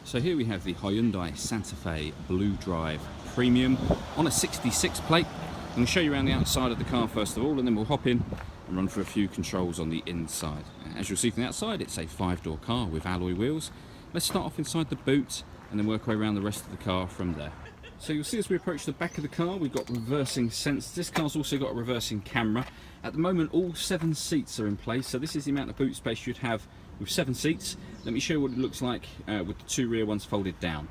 So here we have the Hyundai Santa Fe Blue Drive Premium on a 66 plate. I'm going to show you around the outside of the car first of all, and then we'll hop in and run through a few controls on the inside. As you'll see from the outside, it's a 5-door car with alloy wheels. Let's start off inside the boot and then work our way around the rest of the car from there. So you'll see as we approach the back of the car, we've got reversing sensors. This car's also got a reversing camera. At the moment, all 7 seats are in place, so this is the amount of boot space you'd have with 7 seats. Let me show you what it looks like with the 2 rear ones folded down.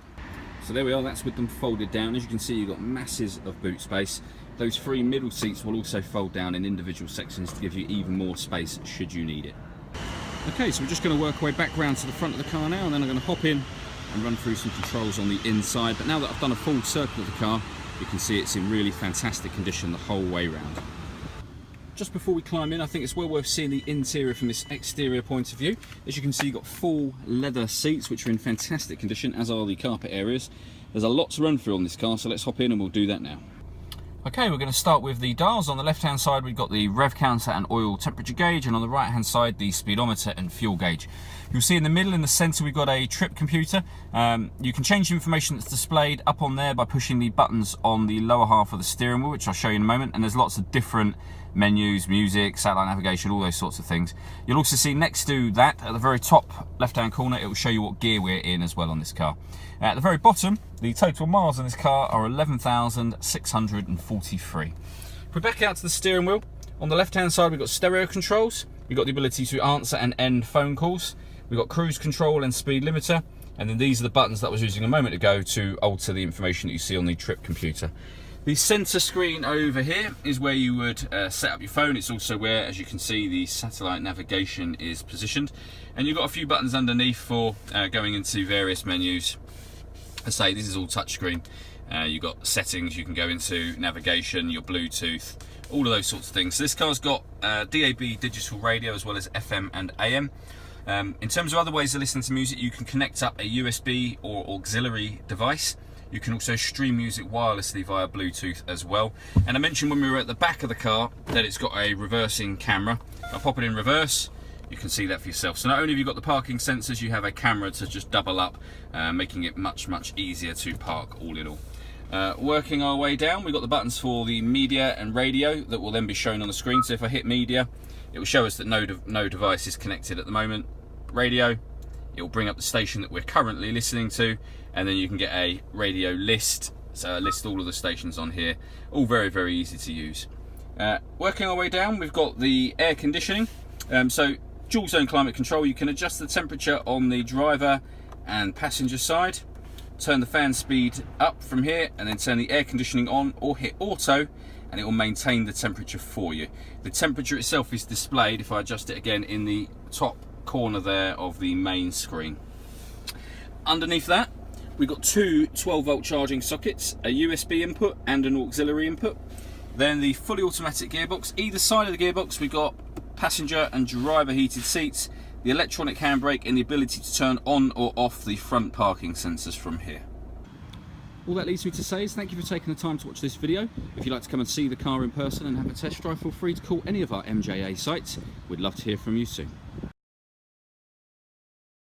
So there we are, that's with them folded down. As you can see, you've got masses of boot space. Those 3 middle seats will also fold down in individual sections to give you even more space should you need it. Okay, so we're just going to work our way back round to the front of the car now, and then I'm going to hop in and run through some controls on the inside. But now that I've done a full circle of the car, you can see it's in really fantastic condition the whole way round. Just before we climb in, I think it's well worth seeing the interior from this exterior point of view. As you can see, you've got full leather seats, which are in fantastic condition, as are the carpet areas. There's a lot to run through on this car, so let's hop in and we'll do that now. Okay, we're going to start with the dials. On the left hand side, we've got the rev counter and oil temperature gauge, and on the right hand side, the speedometer and fuel gauge. You'll see in the middle, in the center, we've got a trip computer. You can change the information that's displayed up on there by pushing the buttons on the lower half of the steering wheel, which I'll show you in a moment, and there's lots of different menus, music, satellite navigation, all those sorts of things. You'll also see next to that, at the very top left hand corner, it will show you what gear we're in as well on this car. At the very bottom, the total miles on this car are 11,643. If we're back out to the steering wheel, on the left hand side we've got stereo controls, we've got the ability to answer and end phone calls, we've got cruise control and speed limiter, and then these are the buttons that I was using a moment ago to alter the information that you see on the trip computer. The centre screen over here is where you would set up your phone. It's also where, as you can see, the satellite navigation is positioned. And you've got a few buttons underneath for going into various menus. As I say, this is all touchscreen. You've got settings, you can go into navigation, your Bluetooth, all of those sorts of things. So this car's got DAB digital radio as well as FM and AM. In terms of other ways of listening to music, you can connect up a USB or auxiliary device. You can also stream music wirelessly via Bluetooth as well. And I mentioned when we were at the back of the car that it's got a reversing camera. I'll pop it in reverse, you can see that for yourself. So not only have you got the parking sensors, you have a camera to just double up, making it much easier to park all in all. Working our way down, we've got the buttons for the media and radio that will then be shown on the screen. So if I hit media, it will show us that no device is connected at the moment. Radio, it will bring up the station that we're currently listening to, and then you can get a radio list, so list all of the stations on here, all very easy to use. Working our way down, we've got the air conditioning. So dual zone climate control, you can adjust the temperature on the driver and passenger side, turn the fan speed up from here, and then turn the air conditioning on or hit auto, and it will maintain the temperature for you. The temperature itself is displayed, if I adjust it again, in the top corner there of the main screen. Underneath that, we've got 2 12-volt charging sockets, a USB input and an auxiliary input. Then the fully automatic gearbox. Either side of the gearbox, we've got passenger and driver heated seats, the electronic handbrake, and the ability to turn on or off the front parking sensors from here. All that leaves me to say is thank you for taking the time to watch this video. If you'd like to come and see the car in person and have a test drive, feel free to call any of our MJA sites. We'd love to hear from you soon.